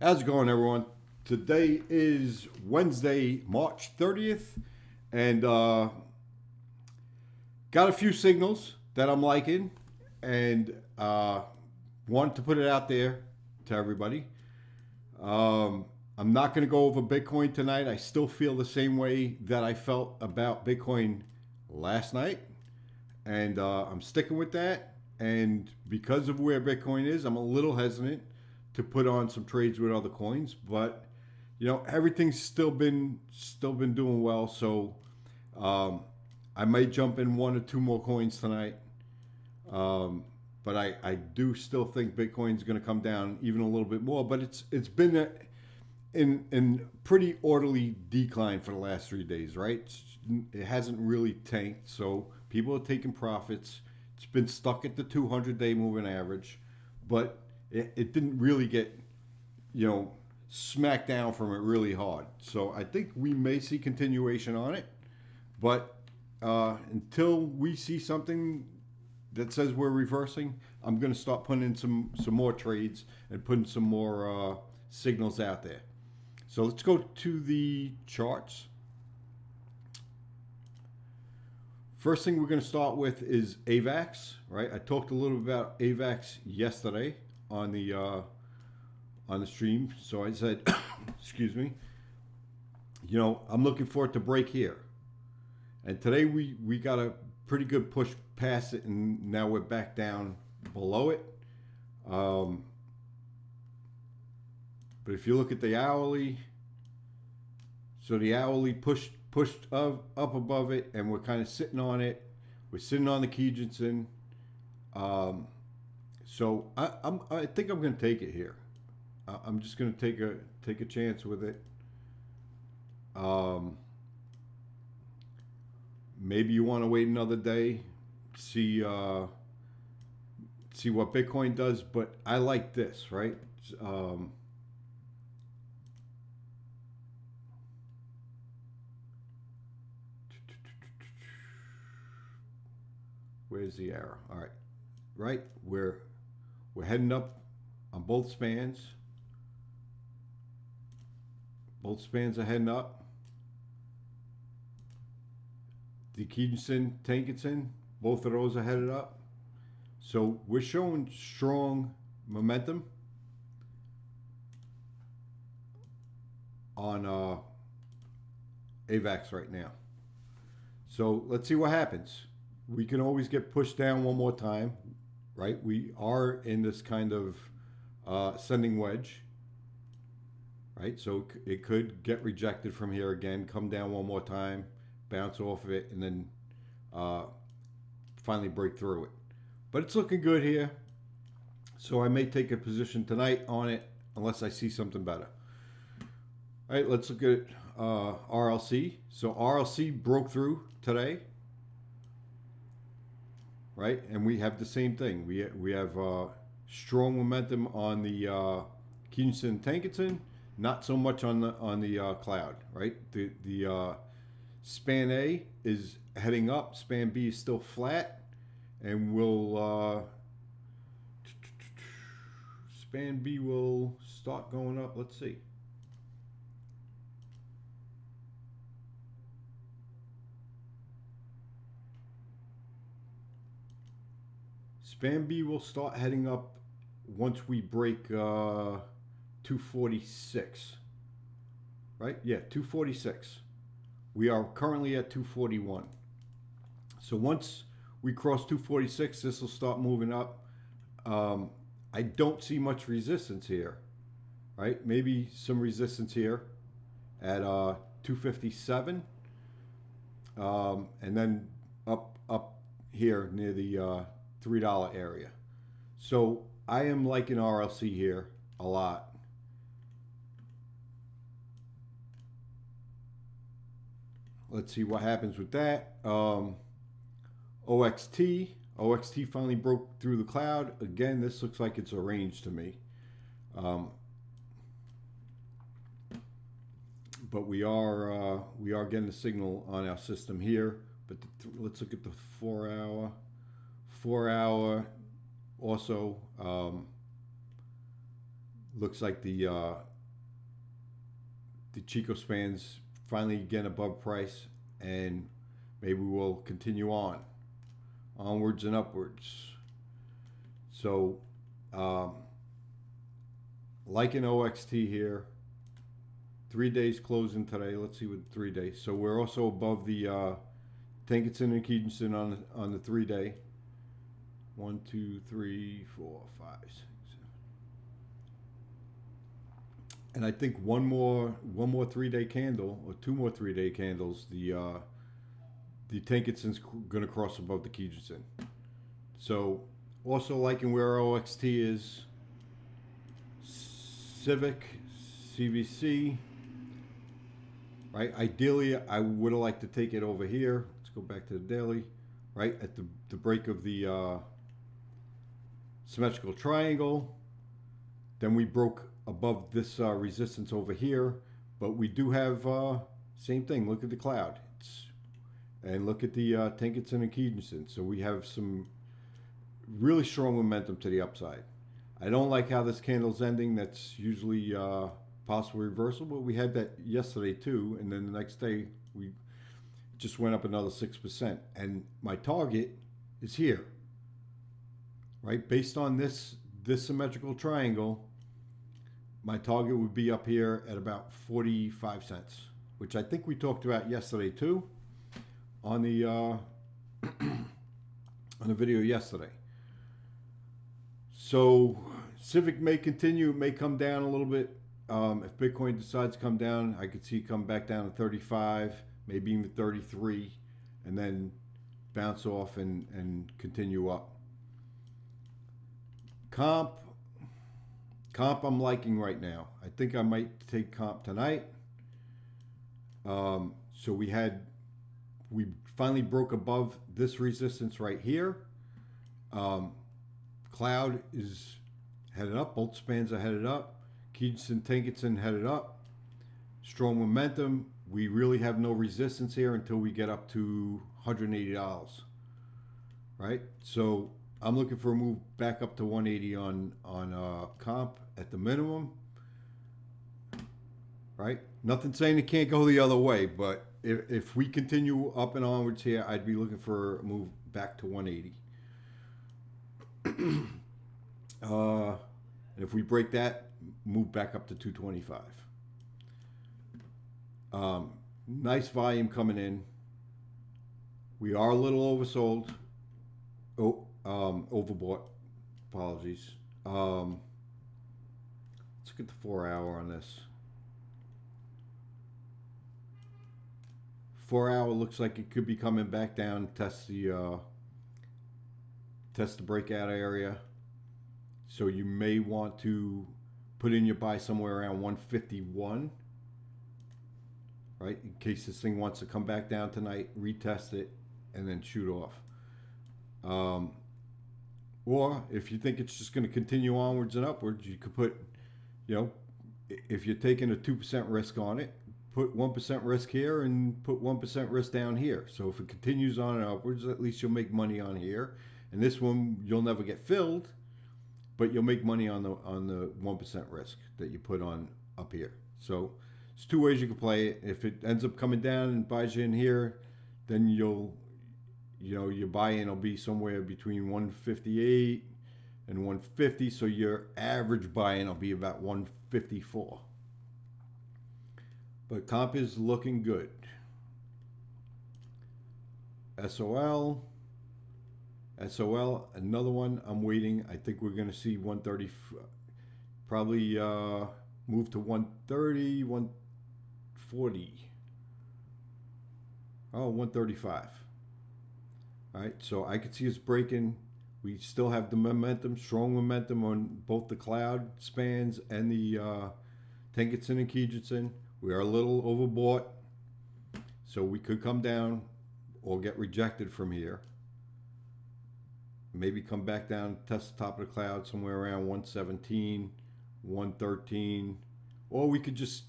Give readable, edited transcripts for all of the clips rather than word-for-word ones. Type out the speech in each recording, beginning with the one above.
How's it going, everyone? Today is Wednesday, March 30th, and got a few signals that I'm liking, and wanted to put it out there to everybody. I'm not going to go over Bitcoin tonight. I still feel the same way that I felt about Bitcoin last night, and I'm sticking with that. And because of where Bitcoin is, I'm a little hesitant to put on some trades with other coins, but you know, everything's still been doing well. So I might jump in one or two more coins tonight, but I do still think Bitcoin's going to come down even a little bit more. But it's been in pretty orderly decline for the last 3 days, right? It hasn't really tanked, so people are taking profits. It's been stuck at the 200-day moving average, but it didn't really get, smacked down from it really hard. So I think we may see continuation on it, but until we see something that says we're reversing, I'm going to start putting in some more trades and putting some more signals out there. So let's go to the charts. First thing we're going to start with is AVAX, right? I talked a little about AVAX yesterday on the stream. So I said, excuse me, I'm looking for it to break here. And today we got a pretty good push past it, and now we're back down below it. But if you look at the hourly, so the hourly pushed up above it, and we're kind of sitting on it. We're sitting on the Kijinsen. So I think I'm going to take it here. I'm just going to take a chance with it. Maybe you want to wait another day, see what Bitcoin does, but I like this, right? Where's the arrow? All right, right. We're heading up on both spans. Both spans are heading up. The Kijinsen, Tankinson, both of those are headed up. So we're showing strong momentum on AVAX right now. So let's see what happens. We can always get pushed down one more time, right? We are in this kind of ascending wedge, right? So it could get rejected from here again, come down one more time, bounce off of it, and then finally break through it. But it's looking good here. So I may take a position tonight on it unless I see something better. All right, let's look at RLC. So RLC broke through today, right? And we have the same thing. We have strong momentum on the Kijinsen Tankinson, not so much on the cloud, right? The span A is heading up, span B is still flat, and will span B will start going up. Let's see. Span B will start heading up once we break 246, right? Yeah, 246. We are currently at 241. So once we cross 246, this will start moving up. I don't see much resistance here, right? Maybe some resistance here at 257, and then up here near the $3 area. So I am liking RLC here a lot. Let's see what happens with that. OXT finally broke through the cloud. Again, this looks like it's a range to me. But we are getting a signal on our system here. But let's look at the 4 hour. 4 hour also Looks like the Chico spans finally getting above price, and maybe we'll continue onwards and upwards. So like an OXT here, 3 days closing today. Let's see what 3 days. So we're also above the Tankinson and Keeganson on the 3 day. 1, 2, 3, 4, 5, 6, 7. And I think one more 3 day candle, or 2 more 3 day candles, the Tankinson's going to cross above the Keeganson. So also liking where OXT is, Civic, CVC. Right, ideally I would have liked to take it over here. Let's go back to the daily. Right at the break of the symmetrical triangle. Then we broke above this resistance over here, but we do have same thing. Look at the cloud, and look at the Tankinson and Keeganson. So we have some really strong momentum to the upside. I don't like how this candle's ending. That's usually possible reversal, but we had that yesterday too, and then the next day we just went up another 6%. And my target is here, right? Based on this symmetrical triangle, my target would be up here at about 45 cents, which I think we talked about yesterday too, on the on the video yesterday. So Civic may continue, it may come down a little bit. If Bitcoin decides to come down, I could see it come back down to 35, maybe even 33, and then bounce off and continue up. Comp I'm liking right now. I think I might take comp tonight. So we finally broke above this resistance right here. Cloud is headed up, both spans are headed up. Keeganson, Tankinson headed up. Strong momentum. We really have no resistance here until we get up to $180. Right? So I'm looking for a move back up to 180 on comp at the minimum. Right? Nothing saying it can't go the other way, but if we continue up and onwards here, I'd be looking for a move back to 180. And if we break that, move back up to 225. Nice volume coming in. We are a little oversold. Overbought. Apologies. Let's look at the 4 hour on this. 4 hour looks like it could be coming back down. Test the breakout area. So you may want to put in your buy somewhere around 151, right? In case this thing wants to come back down tonight, retest it, and then shoot off. Or if you think it's just going to continue onwards and upwards, you could put, if you're taking a 2% risk on it, put 1% risk here and put 1% risk down here. So if it continues on and upwards, at least you'll make money on here. And this one, you'll never get filled, but you'll make money on the 1% risk that you put on up here. So it's 2 ways you can play it. If it ends up coming down and buys you in here, then your buy-in will be somewhere between 158 and 150. So your average buy-in will be about 154. But comp is looking good. SOL, another one. I'm waiting. I think we're going to see 130, probably move to 130, 140. Oh, 135. All right, so I could see us breaking. We still have the momentum, strong momentum on both the cloud spans and the Tankinson and Keeganson. We are a little overbought, so we could come down or get rejected from here. Maybe come back down, test the top of the cloud somewhere around 117, 113, or we could just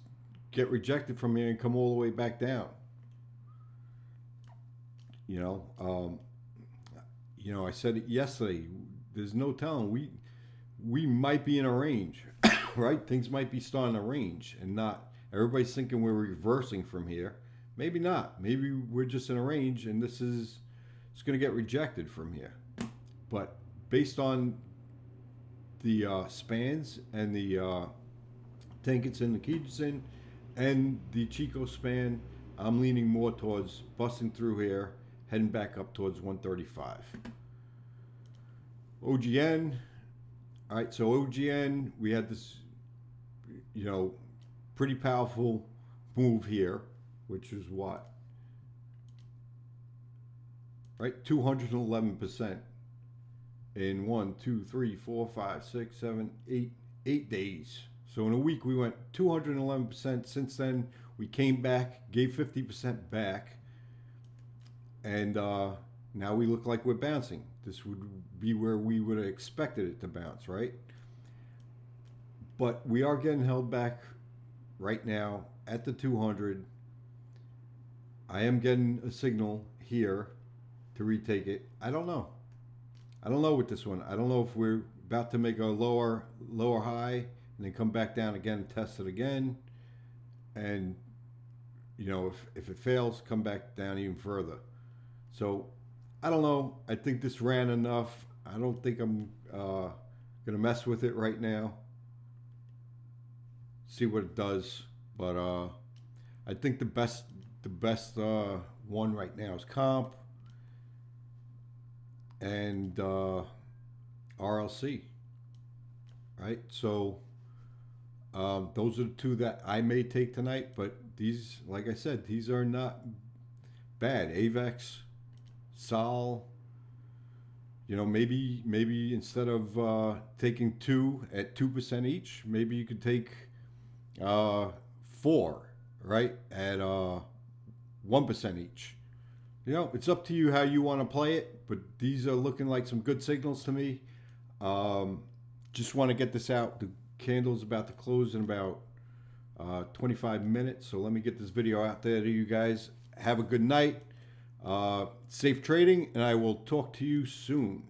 get rejected from here and come all the way back down. I said it yesterday. There's no telling. We might be in a range. right? Things might be starting to range and not, everybody's thinking we're reversing from here. Maybe not. Maybe we're just in a range and it's going to get rejected from here. But based on the spans and the Tenkan-sen, the Kijisen, and the Chico span, I'm leaning more towards busting through here, heading back up towards 135. OGN. All right, so OGN, we had this, you know, pretty powerful move here, which is what? Right, 211% in 1, 2, 3, 4, 5, 6, 7, 8 days. So in a week we went 211%. Since then we came back, gave 50% back, and now we look like we're bouncing. This would be where we would have expected it to bounce, right? But we are getting held back right now at the 200. I am getting a signal here to retake it. I don't know. I don't know with this one. I don't know if we're about to make a lower high and then come back down again and test it again. And, you know, if it fails, come back down even further. So, I don't know. I think this ran enough. I don't think I'm going to mess with it right now. See what it does. But I think the best one right now is comp and RLC. Right? So those are the two that I may take tonight. But these, like I said, these are not bad. AVAX, Sol, you know, maybe instead of taking 2 at 2% each, maybe you could take 4, right, at 1% each. You know, it's up to you how you want to play it, but these are looking like some good signals to me. Just want to get this out. The candle's about to close in about 25 minutes, so let me get this video out there to you guys. Have a good night. Safe trading, and I will talk to you soon.